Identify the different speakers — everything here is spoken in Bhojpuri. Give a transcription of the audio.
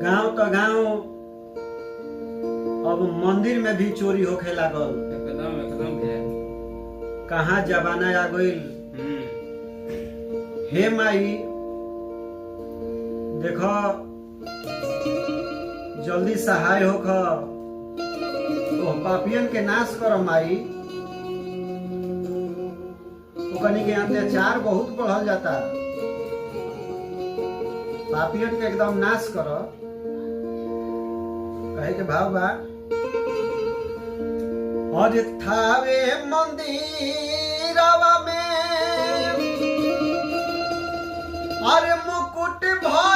Speaker 1: गांव तो गांव अब मंदिर में भी चोरी होखे लागल।
Speaker 2: एकदम एकदम भैया।
Speaker 1: कहाँ जमाना आ गईल। हे माई देखो जल्दी सहाय होख, तो पापियन के नाश कर माई। ओकनी के अत्याचार बहुत बढ़ल जाता, पापियन के एकदम नाश कर। कहे के भाव बा, और थावे मंदिरवा में अरे मुकुट भर